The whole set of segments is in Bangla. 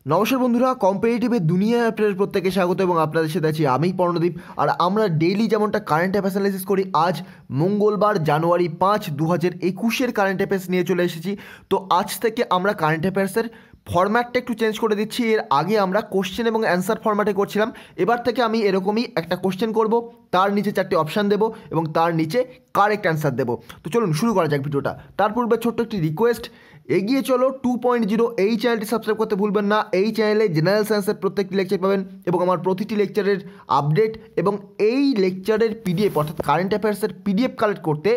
নমস্কার বন্ধুরা, কম্পিটিটিভের দুনিয়ায় আপনাদের প্রত্যেকে স্বাগত এবং আপনাদের সাথে আছি আমি পর্ণদীপ। আর আমরা ডেইলি যেমনটা কারেন্ট অ্যাফেয়ার্স অ্যানালিসিস করি, আজ মঙ্গলবার জানুয়ারি 5, 2021 কারেন্ট অ্যাফেয়ার্স নিয়ে চলে এসেছি। তো আজ থেকে আমরা কারেন্ট অ্যাফেয়ার্সের ফরম্যাটটা একটু চেঞ্জ করে দিচ্ছি। এর আগে আমরা কোশ্চেন এবং অ্যান্সার ফরম্যাটে করছিলাম, এবার থেকে আমি এরকমই একটা কোশ্চেন করব, তার নিচে 4টে অপশান দেবো এবং তার নিচে কারেক্ট অ্যান্সার দেবো। তো চলুন শুরু করা যাক ভিডিওটা। তার পূর্বে ছোট্ট একটি রিকোয়েস্ট, এগিয়ে চলো 2.0 এই চ্যানেলটি সাবস্ক্রাইব করতে ভুলবেন না। এই চ্যানেলে জেনারেল সায়েন্সের প্রত্যেকটি লেকচার পাবেন এবং আমার প্রতিটি লেকচারের আপডেট এবং এই লেকচারের পিডিএফ অর্থাৎ কারেন্ট অ্যাফেয়ার্সের পিডিএফ কালেক্ট করতে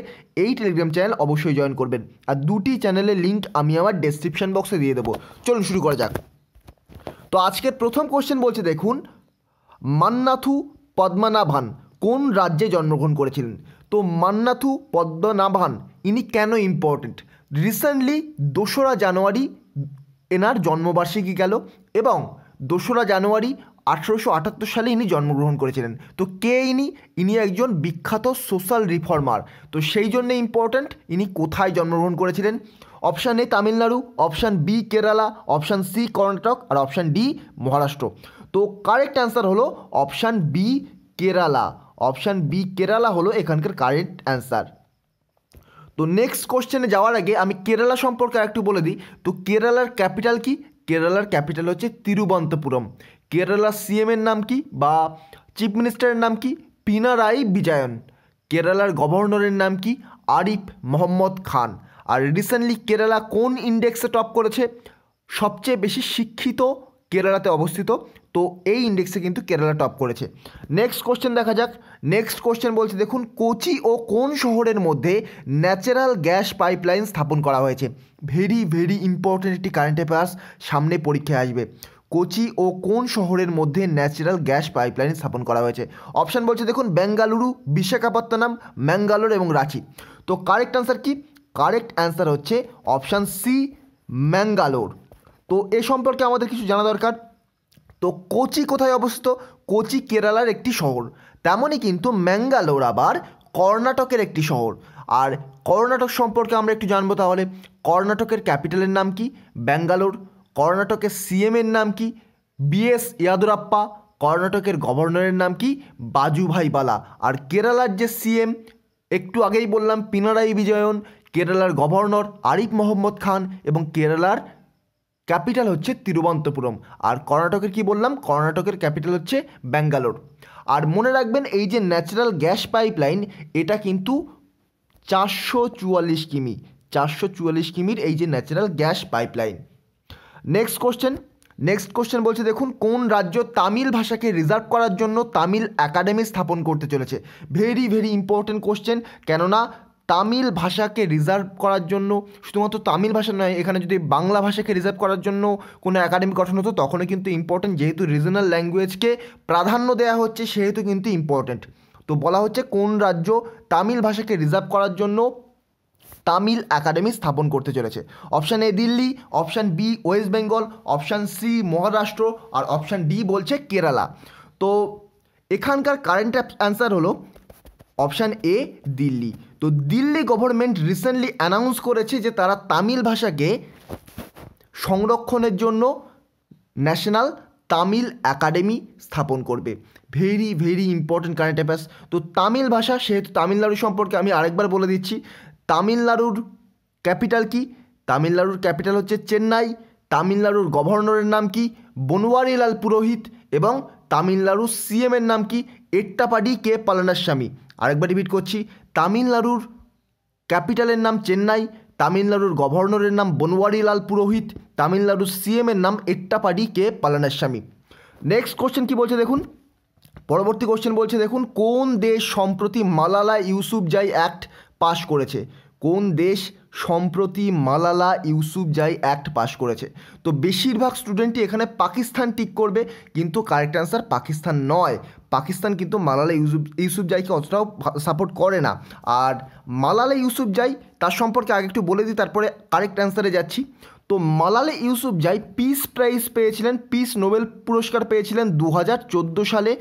এই টেলিগ্রাম চ্যানেল অবশ্যই জয়েন করবেন। আর দুটি চ্যানেলের লিঙ্ক আমি আমার ডেসক্রিপশন বক্সে দিয়ে দেবো। চলুন শুরু করা যাক। তো আজকের প্রথম কোশ্চেন বলছে, দেখুন, মান্নাথু পদ্মনাভান কোন রাজ্যে জন্মগ্রহণ করেছিলেন? তো মান্নাথু পদ্মনাভান ইনি কেন ইম্পর্টেন্ট? রিসেন্টলি 2রা জানুয়ারি এনার জন্মবার্ষিকী গেল এবং 2রা জানুয়ারি 1878 সালে ইনি জন্মগ্রহণ করেছিলেন। তো কে ইনি? ইনি একজন বিখ্যাত সোশ্যাল রিফর্মার। তো সেই জন্যে ইম্পর্ট্যান্ট, ইনি কোথায় জন্মগ্রহণ করেছিলেন? Option A Tamil Nadu, option B Kerala, option C Karnataka আর অপশান ডি মহারাষ্ট্র। তো কারেক্ট অ্যান্সার হলো option B Kerala. Option B Kerala হলো এখানকার কারেক্ট অ্যান্সার। তো নেক্সট কোশ্চেনে যাওয়ার আগে আমি কেরালা সম্পর্কে একটু বলে দিই। তো কেরালার ক্যাপিটাল কি? কেরালার ক্যাপিটাল হচ্ছে তিরুবনন্তপুরম। কেরালার সিএমের নাম কি বা চিফ মিনিস্টারের নাম কি? পিনারাই বিজয়ন। কেরালার গভর্নরের নাম কি? আরিফ মোহাম্মদ খান। আর রিসেন্টলি কেরালা কোন ইন্ডেক্সে টপ করেছে? সবচেয়ে বেশি শিক্ষিত কেরালাতে অবস্থিত, তো এই ইন্ডেক্সে কিন্তু কেরালা টপ করেছে। নেক্সট কোশ্চেন দেখা যাক। নেক্সট কোশ্চেন বলছে, দেখুন, কোচি ও কোন শহরের মধ্যে ন্যাচারাল গ্যাস পাইপলাইন স্থাপন করা হয়েছে? ভেরি ভেরি ইম্পর্টেন্ট একটি কারেন্ট অ্যাফেয়ার্স, সামনে পরীক্ষায় আসবে। কোচি ও কোন শহরের মধ্যে ন্যাচারাল গ্যাস পাইপলাইন স্থাপন করা হয়েছে? অপশান বলছে, দেখুন, বেঙ্গালুরু, বিশাখাপত্তনম, ম্যাঙ্গালোর এবং রাঁচি। তো কারেক্ট অ্যান্সার কি? কারেক্ট অ্যান্সার হচ্ছে অপশান সি, ম্যাঙ্গালোর। তো এ সম্পর্কে আমাদের কিছু জানা দরকার। তো কোচি কোথায় অবস্থিত? কোচি কেরালার একটি শহর, তেমনই কিন্তু ম্যাঙ্গালোর আবার কর্ণাটকের একটি শহর। আর কর্ণাটক সম্পর্কে আমরা একটু জানবো তাহলে। কর্ণাটকের ক্যাপিটালের নাম কি? ব্যাঙ্গালোর। কর্ণাটকের সিএমের নাম কি? বিএস ইয়াদুরাপ্পা। কর্ণাটকের গভর্নরের নাম কি? বাজুভাই বালা। আর কেরালার যে সিএম একটু আগেই বললাম পিনারাই বিজয়ন, কেরালার গভর্নর আরিফ মোহাম্মদ খান এবং কেরালার ক্যাপিটাল হচ্ছে তিরুবনন্তপুরম। আর কর্ণাটকের কি বললাম? কর্ণাটকের ক্যাপিটাল হচ্ছে ব্যাঙ্গালোর। আর মনে রাখবেন, এই যে ন্যাচারাল গ্যাস পাইপলাইন, এটা কিন্তু 444 কিমি, 444 কিমির এই যে natural gas pipeline. Next question বলছে, দেখুন, কোন রাজ্য তামিল ভাষাকে রিজার্ভ করার জন্য তামিল একাডেমি স্থাপন করতে চলেছে? ভেরি ভেরি ইম্পর্টেন্ট কোশ্চেন, কেননা তামিল ভাষাকে রিজার্ভ করার জন্য শুধুমাত্র তামিল ভাষা নয়, এখানে যদি বাংলা ভাষাকে রিজার্ভ করার জন্য কোনো একাডেমি গঠন হতো তখনও কিন্তু ইম্পর্টেন্ট, যেহেতু রিজনাল ল্যাঙ্গুয়েজকে প্রাধান্য দেওয়া হচ্ছে সেহেতু কিন্তু ইম্পর্টেন্ট। তো বলা হচ্ছে কোন রাজ্য তামিল ভাষাকে রিজার্ভ করার জন্য তামিল একাডেমি স্থাপন করতে চলেছে? Option A Delhi, option B West Bengal, option C Maharashtra আর অপশান ডি বলছে কেরালা। তো এখানকার কারেন্ট অ্যান্সার হলো অপশান এ দিল্লি। তো দিল্লি গভর্নমেন্ট রিসেন্টলি অ্যানাউন্স করেছে যে তারা তামিল ভাষাকে সংরক্ষণের জন্য ন্যাশনাল তামিল একাডেমি স্থাপন করবে। Very very important current affairs. তো তামিল ভাষা, সেহেতু তামিলনাড়ু সম্পর্কে আমি আরেকবার বলে দিচ্ছি। তামিলনাড়ুর ক্যাপিটাল কি? তামিলনাড়ুর ক্যাপিটাল হচ্ছে চেন্নাই। তামিলনাড়ুর গভর্নরের নাম কি? বনওয়ারিলাল পুরোহিত। এবং তামিলনাড়ুর সিএমের নাম কি? এট্টাপাডি কে পালানিস্বামী। আরেকবার রিপিট করছি, তামিলনাড়ুর ক্যাপিটালের নাম চেন্নাই, তামিলনাড়ুর গভর্নরের নাম বনওয়ারিলাল পুরোহিত, তামিলনাড়ুর সিএমের নাম এট্টাপাডি কে পালানিস্বামী। নেক্সট কোশ্চেন কি বলছে, দেখুন, পরবর্তী কোশ্চেন বলছে, দেখুন, কোন দেশ সম্প্রতি মালালা ইউসুফজাই অ্যাক্ট পাশ করেছে? কোন দেশ সম্প্রতি মালালা ইউসুফজাই অ্যাক্ট পাশ করেছে? তো বেশিরভাগ স্টুডেন্টই এখানে পাকিস্তান টিক করবে, কিন্তু কারেক্ট অ্যান্সার পাকিস্তান নয়। পাকিস্তান কিন্তু মালালা ইউসুফজাইকে অতটাও সাপোর্ট করে না। আর মালালা ইউসুফজাই তার সম্পর্কে আগে একটু বলে দিই, তারপরে কারেক্ট অ্যান্সারে যাচ্ছি। তো মালালা ইউসুফজাই পিস প্রাইজ পেয়েছিলেন, পিস নোবেল পুরস্কার পেয়েছিলেন 2014 সালে,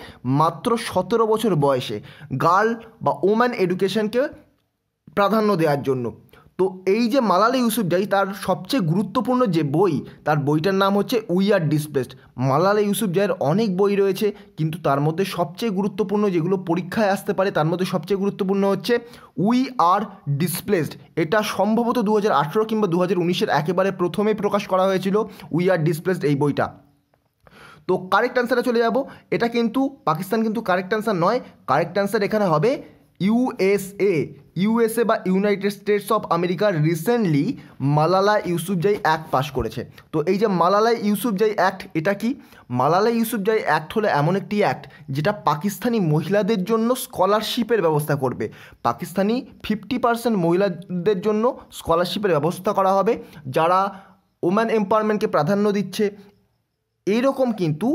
মাত্র 17 বছর বয়সে, গার্ল বা ওম্যান এডুকেশনকে প্রাধান্য দেওয়ার জন্য। তো এই যে মালালা ইউসুফজাই, তার সবচেয়ে গুরুত্বপূর্ণ যে বই, তার বইটার নাম হচ্ছে উই আর ডিসপ্লেসড। মালালা ইউসুফজাইয়ের অনেক বই রয়েছে, কিন্তু তার মধ্যে সবচেয়ে গুরুত্বপূর্ণ যেগুলো পরীক্ষায় আসতে পারে তার মধ্যে সবচেয়ে গুরুত্বপূর্ণ হচ্ছে উই আর ডিসপ্লেসড। এটা সম্ভবত 2018 কিংবা 2019-এর একেবারে প্রথমে প্রকাশ করা হয়েছিল উই আর ডিসপ্লেসড এই বইটা। তো কারেক্ট অ্যান্সারে চলে যাব। এটা কিন্তু পাকিস্তান কিন্তু কারেক্ট অ্যান্সার নয়, কারেক্ট অ্যান্সার এখানে হবে ইউএসএ। ইউএসএ বা United States of America recently Malala Yousafzai act পাশ করেছে। তো এই যে মালালা ইউসুফজাই অ্যাক্ট, এটা কি? মালালা ইউসুফজাই অ্যাক্ট হলো এমন একটি অ্যাক্ট যেটা পাকিস্তানি মহিলাদের জন্য স্কলারশিপের ব্যবস্থা করবে। পাকিস্তানি 50% মহিলাদের জন্য স্কলারশিপের ব্যবস্থা করা হবে, যারা ওম্যান এম্পাওয়ারমেন্টকে প্রাধান্য দিচ্ছে। এইরকম কিন্তু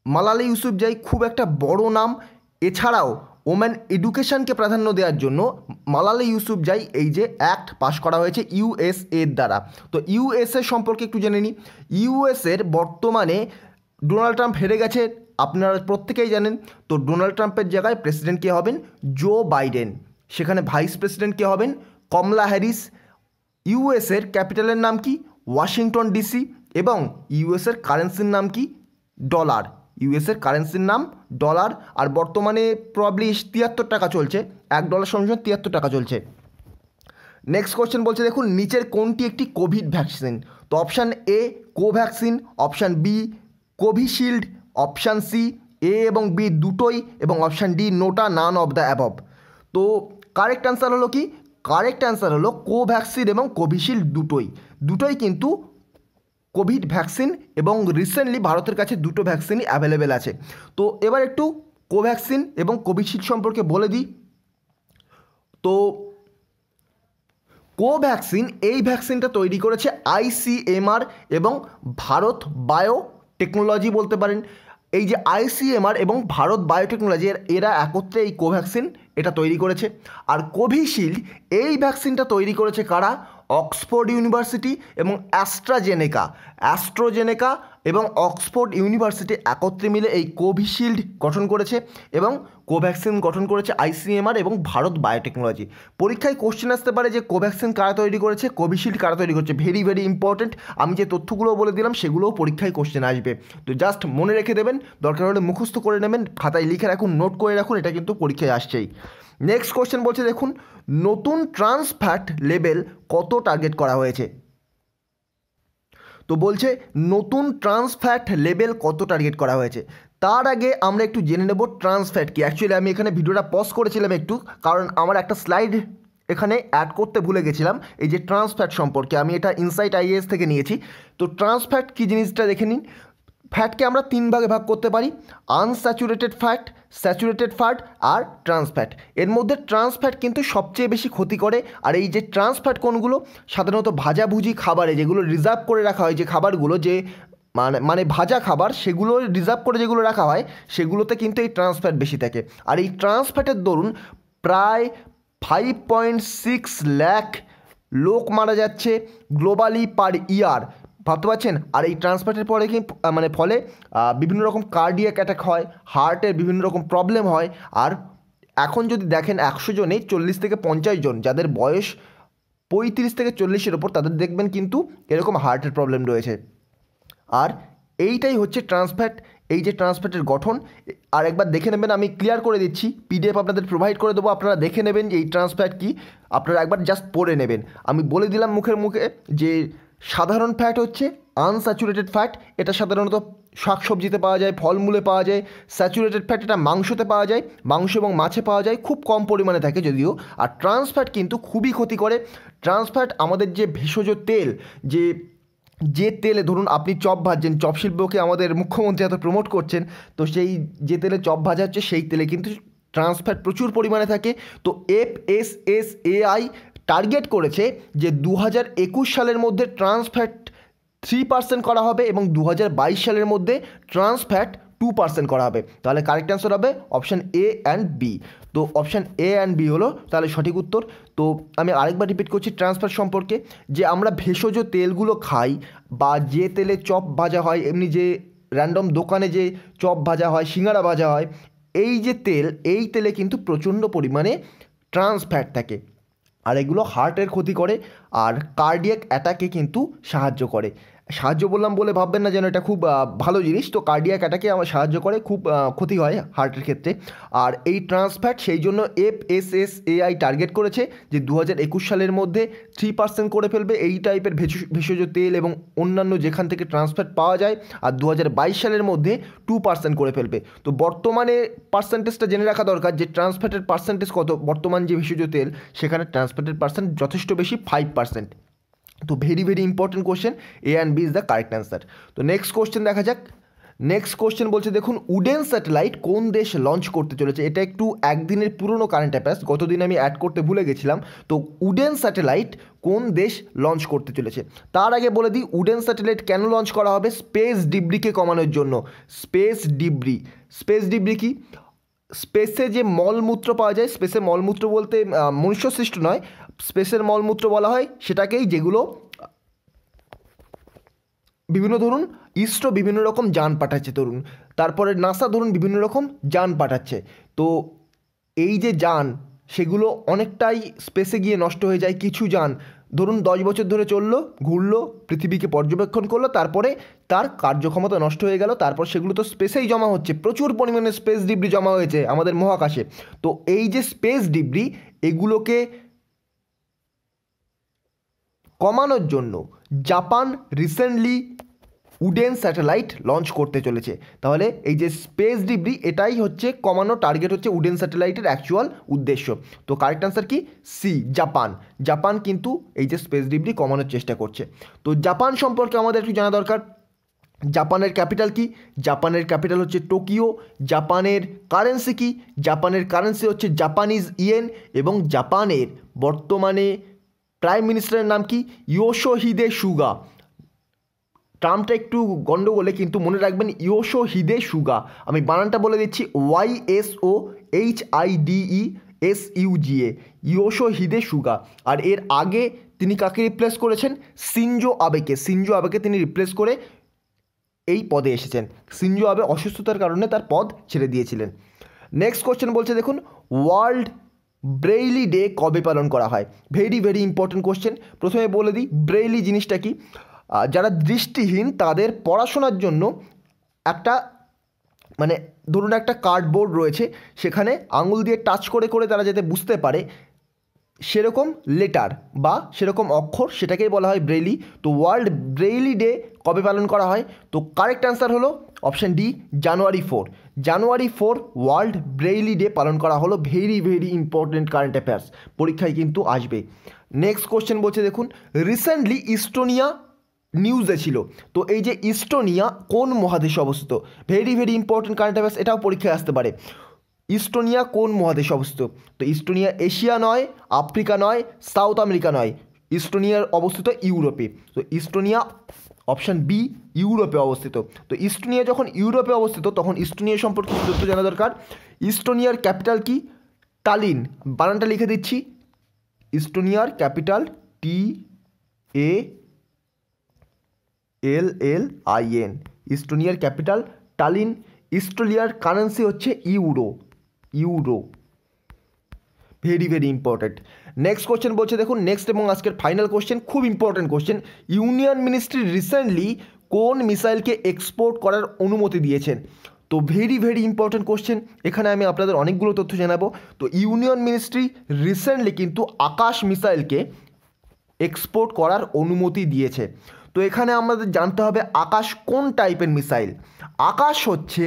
মালালা ইউসুফজাই খুব একটা বড় নাম। এছাড়াও ওম্যান এডুকেশনকে প্রাধান্য দেওয়ার জন্য মালালা ইউসুফজাই এই যে অ্যাক্ট পাশ করা হয়েছে ইউএসএর দ্বারা। তো ইউএসএ সম্পর্কে একটু জেনে নিই। ইউএসএর বর্তমানে ডোনাল্ড ট্রাম্প হেরে গেছে, আপনারা প্রত্যেকেই জানেন। তো ডোনাল্ড ট্রাম্পের জায়গায় প্রেসিডেন্ট কে হবেন? Joe Biden. সেখানে ভাইস প্রেসিডেন্ট কে হবেন? Kamala Harris. ইউএসের ক্যাপিটালের নাম কি? Washington DC. এবং ইউএসের কারেন্সির নাম কি? ডলার। ইউএসের কারেন্সির নাম ডলার। আর বর্তমানে প্রবাবলি 73 টাকা চলছে, $1 সমান 73 টাকা চলছে। নেক্সট কোশ্চেন বলছে, দেখুন নিচের কোনটি একটি কোভিড ভ্যাকসিন? তো option A Covaxin, option B Covishield, option C A এবং বি দুটোই, এবং option D NOTA none of the above. তো কারেক্ট অ্যান্সার হলো কি? কারেক্ট অ্যান্সার হলো কোভ্যাক্সিন এবং কোভিশিল্ড দুটোই কিন্তু কোভিড ভ্যাকসিন, এবং রিসেন্টলি ভারতের কাছে দুটো ভ্যাকসিনই অ্যাভেলেবেল আছে। তো এবার একটু কোভ্যাক্সিন এবং কোভিশিল্ড সম্পর্কে বলে দিই। তো কোভ্যাক্সিন, এই ভ্যাকসিনটা তৈরি করেছে আইসিএমআর এবং ভারত বায়োটেকনোলজি বলতে পারেন। এই যে আইসিএমআর এবং ভারত বায়োটেকনোলজি এরা একত্রে এই কোভ্যাক্সিন এটা তৈরি করেছে। আর কোভিশিল্ড এই ভ্যাকসিনটা তৈরি করেছে কারা? অক্সফোর্ড ইউনিভার্সিটি এবং অ্যাস্ট্রোজেনেকা এবং অক্সফোর্ড ইউনিভার্সিটি একত্রে মিলে এই কোভিশিল্ড গঠন করেছে, এবং কোভ্যাক্সিন গঠন করেছে আইসিএমআর এবং ভারত বায়োটেকনোলজি। পরীক্ষায় কোশ্চেন আসতে পারে যে কোভ্যাক্সিন কারা তৈরি করেছে, কোভিশিল্ড কারা তৈরি করেছে। Very very important. আমি যে তথ্যগুলো বলে দিলাম সেগুলোও পরীক্ষায় কোশ্চেন আসবে। তো জাস্ট মনে রেখে দেবেন, দরকার হলে মুখস্থ করে নেবেন, খাতায় লিখে রাখুন, নোট করে রাখুন, এটা কিন্তু পরীক্ষায় আসছেই। নেক্সট কোশ্চেন বলছে, দেখুন নতুন ট্রান্স ফ্যাট লেভেল কত টার্গেট করা হয়েছে? তো বলছে নতুন ট্রান্স ফ্যাট লেভেল কত টার্গেট করা হয়েছে। তার আগে আমরা একটু জেনে নেব ট্রান্স ফ্যাট কি। অ্যাকচুয়ালি আমি এখানে ভিডিওটা পজ করেছিলাম একটু, কারণ আমার একটা স্লাইড এখানে অ্যাড করতে ভুলে গেছিলাম এই যে ট্রান্স ফ্যাট সম্পর্কে। আমি এটা ইনসাইট আইএএস থেকে নিয়েছি। তো ট্রান্স ফ্যাট কী জিনিসটা দেখে নিন। ফ্যাটকে আমরা 3 ভাগে ভাগ করতে পারি: আনস্যাচুরেটেড ফ্যাট, স্যাচুরেটেড ফ্যাট আর ট্রান্স ফ্যাট। এর মধ্যে ট্রান্স ফ্যাট কিন্তু সবচেয়ে বেশি ক্ষতি করে। আর এই যে ট্রান্স ফ্যাট কোনগুলো? সাধারণত ভাজাভুজি খাবারে যেগুলো রিজার্ভ করে রাখা হয়, যে খাবারগুলো যে মানে ভাজা খাবার, সেগুলো রিজার্ভ করে যেগুলো রাখা হয় সেগুলোতে কিন্তু এই ট্রান্স ফ্যাট বেশি থাকে। আর এই ট্রান্স ফ্যাটের দরুন প্রায় 5.6 লাখ লোক মারা যাচ্ছে গ্লোবালি পার ইয়ার, ভাবতে পারছেন? আর এই ট্রান্সফ্যাটের পরে কি ফলে বিভিন্ন রকম কার্ডিয়াক অ্যাটাক হয়, হার্টের বিভিন্ন রকম প্রবলেম হয়। আর এখন যদি দেখেন 100 জনে 40 থেকে 50 জন যাদের বয়স 35 থেকে 40-এর ওপর, তাদের দেখবেন কিন্তু এরকম হার্টের প্রবলেম রয়েছে। আর এইটাই হচ্ছে ট্রান্সফ্যাট। এই যে ট্রান্সফ্যাটের গঠন আর একবার দেখে নেবেন, আমি ক্লিয়ার করে দিচ্ছি, পিডিএফ আপনাদের প্রোভাইড করে দেবো, আপনারা দেখে নেবেন যে এই ট্রান্সফ্যাট কি, আপনারা একবার জাস্ট পড়ে নেবেন। আমি বলে দিলাম মুখে যে সাধারণ ফ্যাট হচ্ছে আনস্যাচুরেটেড ফ্যাট, এটা সাধারণত শাকসবজিতে পাওয়া যায়, ফলমূলে পাওয়া যায়। স্যাচুরেটেড ফ্যাট এটা মাংসতে পাওয়া যায়, মাংস এবং মাছে পাওয়া যায়, খুব কম পরিমাণে থাকে যদিও। আর ট্রান্স ফ্যাট কিন্তু খুবই ক্ষতি করে। ট্রান্স ফ্যাট আমাদের যে ভেষজ তেল, যে তেলে ধরুন আপনি চপ ভাজছেন, চপ শিল্পকে আমাদের মুখ্যমন্ত্রী এত প্রমোট করছেন, তো সেই যে তেলে চপ ভাজা হচ্ছে সেই তেলে কিন্তু ট্রান্স ফ্যাট প্রচুর পরিমাণে থাকে। তো FSSAI টার্গেট করেছে যে 2021 সালের মধ্যে ট্রান্স ফ্যাট 3% করা হবে এবং 2022 সালের মধ্যে ট্রান্স ফ্যাট 2% করা হবে। তাহলে কারেক্ট অ্যান্সার হবে অপশান এ অ্যান্ড বি। তো অপশান এ অ্যান্ড বি হলো তাহলে সঠিক উত্তর। তো আমি আরেকবার রিপিট করছি ট্রান্স ফ্যাট সম্পর্কে, যে আমরা ভেষজ তেলগুলো খাই বা যে তেলে চপ ভাজা হয়, এমনি যে র্যান্ডম দোকানে যে চপ ভাজা হয়, সিঙ্গারা ভাজা হয়, এই যে তেল, এই তেলে কিন্তু প্রচণ্ড পরিমাণে ট্রান্স ফ্যাট থাকে। আর এগুলো হার্টের ক্ষতি করে আর কার্ডিয়াক অ্যাটাকে কিন্তু সাহায্য বললাম বলে ভাববেন না যেন এটা খুব ভালো জিনিস। তো কার্ডিয়াক অ্যাটাকে আমার সাহায্য করে, খুব ক্ষতি হয় হার্টের ক্ষেত্রে। আর এই ট্রান্সফ্যাট সেই জন্য FSSAI টার্গেট করেছে যে 2021 সালের মধ্যে 3% করে ফেলবে এই টাইপের ভেষজ তেল এবং অন্যান্য যেখান থেকে ট্রান্সফ্যাট পাওয়া যায়, আর 2022 সালের মধ্যে 2% করে ফেলবে। তো বর্তমানে পার্সেন্টেজটা জেনে রাখা দরকার যে ট্রান্সফ্যাটের পার্সেন্টেজ কত। বর্তমান যে ভেষজ তেল সেখানে ট্রান্সফ্যাটের পার্সেন্ট যথেষ্ট বেশি, 5%। তো very very important question, A and B is the correct answer. তো নেক্সট কোশ্চেন দেখা যাক। নেক্সট কোশ্চেন বলছে দেখুন, উডেন স্যাটেলাইট কোন দেশ লঞ্চ করতে চলেছে। এটা একটু একদিনের পুরনো কারেন্ট অ্যাফেয়ার্স, গতদিন আমি অ্যাড করতে ভুলে গেছিলাম। তো উডেন স্যাটেলাইট কোন দেশ লঞ্চ করতে চলেছে। তার আগে বলে দিই উডেন স্যাটেলাইট কেন লঞ্চ করা হবে, স্পেস ডিব্রিকে কমানোর জন্য। স্পেস ডিব্রি কি, স্পেসে যে মলমূত্র পাওয়া যায়, স্পেসে মলমূত্র বলতে মনুষ্য সৃষ্ট নয়, স্পেসের মলমূত্র বলা হয় সেটাকেই, যেগুলো বিভিন্ন ধরুন ইসরো বিভিন্ন রকম যান পাঠাচ্ছে ধরুন, তারপরে নাসা ধরুন বিভিন্ন রকম যান পাঠাচ্ছে। তো এই যে যান সেগুলো অনেকটাই স্পেসে গিয়ে নষ্ট হয়ে যায়। কিছু যান ধরুন 10 বছর ধরে চললো, ঘুরলো, পৃথিবীকে পর্যবেক্ষণ করলো, তারপরে তার কার্যক্ষমতা নষ্ট হয়ে গেল, তারপর সেগুলো তো স্পেসেই জমা হচ্ছে। প্রচুর পরিমাণে স্পেস ডিব্রি জমা হয়েছে আমাদের মহাকাশে। তো এই যে স্পেস ডিব্রি, এগুলোকে কমানোর জন্য Japan recently wooden satellite launch করতে চলেছে। তাহলে এই যে স্পেস ডিব্রি, এটাই হচ্ছে কমানো, টার্গেট হচ্ছে উডেন স্যাটেলাইটের অ্যাকচুয়াল উদ্দেশ্য। তো কারেক্ট অ্যান্সার কি, সি, জাপান কিন্তু এই যে স্পেস ডিব্রি কমানোর চেষ্টা করছে। তো জাপান সম্পর্কে আমাদের একটু জানা দরকার। জাপানের ক্যাপিটাল কি, জাপানের ক্যাপিটাল হচ্ছে টোকিও। জাপানের কারেন্সি কি, জাপানের কারেন্সি হচ্ছে জাপানিজ ইয়েন। এবং জাপানের বর্তমানে প্রাইম মিনিস্টারের নাম কি, ইয়োশিহিদে সুগা। টার্মটা একটু গন্ডগোলে, কিন্তু মনে রাখবেন ইয়োশিহিদে সুগা। আমি বানানটা বলে দিচ্ছি, YSOHIDESUGA, ইয়োশিহিদে সুগা। আর এর আগে তিনি কাকে রিপ্লেস করেছেন, শিনজো আবেকে তিনি রিপ্লেস করে এই পদে এসেছেন। শিনজো আবে অসুস্থতার কারণে তার পদ ছেড়ে দিয়েছিলেন। নেক্সট কোশ্চেন বলছে দেখুন, ওয়ার্ল্ড ব্রেইলি ডে কবে পালন করা হয়। Very very important question. প্রথমে বলে দিই ব্রেইলি জিনিসটা কি। যারা দৃষ্টিহীন তাদের পড়াশোনার জন্য একটা, মানে ধরুন একটা কার্ডবোর্ড রয়েছে, সেখানে আঙুল দিয়ে টাচ করে করে তারা যাতে বুঝতে পারে সেরকম লেটার বা সেরকম অক্ষর, সেটাকেই বলা হয় ব্রেইলি। তো ওয়ার্ল্ড ব্রেইলি ডে কবে পালন করা হয়। তো কারেক্ট অ্যান্সার হলো অপশান ডি, জানুয়ারি 4 ওয়ার্ল্ড ব্রেইলি ডে পালন করা হলো। Very very important current affairs, পরীক্ষায় কিন্তু আসবে। নেক্সট কোশ্চেন বলছে দেখুন, রিসেন্টলি ইস্টোনিয়া নিউজে ছিল। তো এই যে ইস্টোনিয়া কোন মহাদেশে অবস্থিত, very very important current affairs, এটাও পরীক্ষায় আসতে পারে। ইস্টোনিয়া কোন মহাদেশে অবস্থিত। তো ইস্টোনিয়া এশিয়া নয়, আফ্রিকা নয়, সাউথ আমেরিকা নয়, ইস্টোনিয়ার অবস্থিত ইউরোপে। তো ইস্টোনিয়া অপশান বি, ইউরোপে অবস্থিত। তো ইস্টোনিয়া যখন ইউরোপে অবস্থিত, তখন ইস্টোনিয়া সম্পর্কে তথ্য জানা দরকার। ইস্টোনিয়ার ক্যাপিটাল কি, টালিন। বানানটা লিখে দিচ্ছি, ইস্টোনিয়ার ক্যাপিটাল TALLIN, ইস্টোনিয়ার ক্যাপিটাল টালিন। ইস্টোনিয়ার কারেন্সি হচ্ছে euro. Very very important. Next question বলছে দেখুন, নেক্সট এবং আজকের ফাইনাল কোশ্চেন, খুব important question. Union ministry recently কোন মিসাইলকে এক্সপোর্ট করার অনুমতি দিয়েছেন। তো ভেরি ভেরি ইম্পর্টেন্ট কোশ্চেন, এখানে আমি আপনাদের অনেকগুলো তথ্য জানাবো। তো ইউনিয়ন মিনিস্ট্রি রিসেন্টলি কিন্তু আকাশ মিসাইলকে এক্সপোর্ট করার অনুমতি দিয়েছে। তো এখানে আমাদের জানতে হবে আকাশ কোন টাইপের মিসাইল। আকাশ হচ্ছে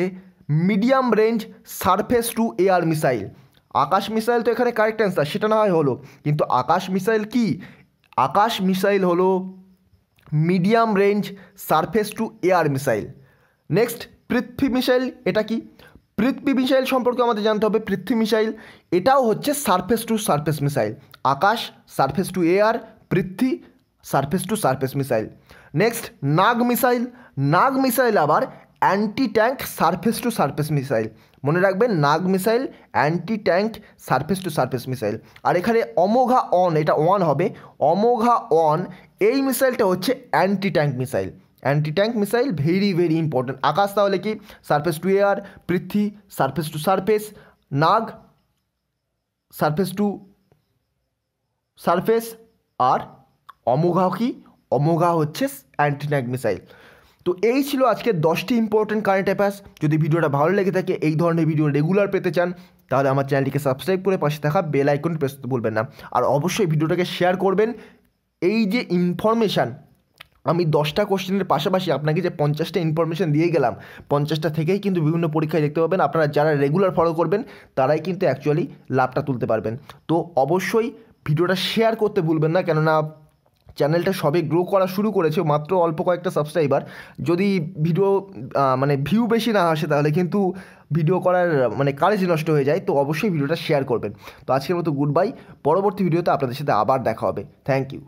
medium range surface to air missile. Akash missile তো এখানে কারেক্ট অ্যান্সার, সেটা না হয় হলো, কিন্তু আকাশ মিসাইল কি, আকাশ মিসাইল হলো medium range surface to air missile. Next Prithvi missile, এটা কি, পৃথ্বী মিসাইল সম্পর্কে আমাদের জানতে হবে। পৃথ্বী মিসাইল এটাও হচ্ছে surface to surface missile. Akash surface to air, Prithvi surface to surface missile. Next Nag missile আবার anti tank surface to surface missile. মনে রাখবেন Nag missile anti tank surface to surface missile. আর এখানে অমোঘা অন, এটা 1 হবে, অমোঘা অন এই মিসাইলটা হচ্ছে anti tank missile. Very very important. Akash তাহলে কি, surface to air, Prithvi surface to surface, Nag surface to surface, আর অমোঘা কি? অমোঘা হচ্ছে অ্যান্টিট্যাঙ্ক মিসাইল। তো এই ছিল আজকের 10টি ইম্পর্টেন্ট কারেন্ট অ্যাফেয়ার্স। যদি ভিডিওটা ভালো লেগে থাকে, এই ধরনের ভিডিও রেগুলার পেতে চান, তাহলে আমার চ্যানেলটিকে সাবস্ক্রাইব করে পাশে থাকা বেল আইকন প্রেস করতে ভুলবেন না। আর অবশ্যই ভিডিওটাকে শেয়ার করবেন। এই যে ইনফরমেশান, আমি 10টা কোশ্চেনের পাশাপাশি আপনাকে যে 50টা ইনফরমেশান দিয়ে গেলাম, 50টা থেকেই কিন্তু বিভিন্ন পরীক্ষায় দেখতে পাবেন। আপনারা যারা রেগুলার ফলো করবেন তারাই কিন্তু অ্যাকচুয়ালি লাভটা তুলতে পারবেন। তো অবশ্যই ভিডিওটা শেয়ার করতে ভুলবেন না, কেননা চ্যানেলটা সবে গ্রো করা শুরু করেছে, মাত্র অল্প কয়েকটা সাবস্ক্রাইবার। যদি ভিডিও মানে ভিউ বেশি না আসে, তাহলে কিন্তু ভিডিও করার মানে কারেজ নষ্ট হয়ে যায়। তো অবশ্যই ভিডিওটা শেয়ার করবেন। তো আজকের মতো গুড বাই। পরবর্তী ভিডিওতে আপনাদের সাথে আবার দেখা হবে। Thank you.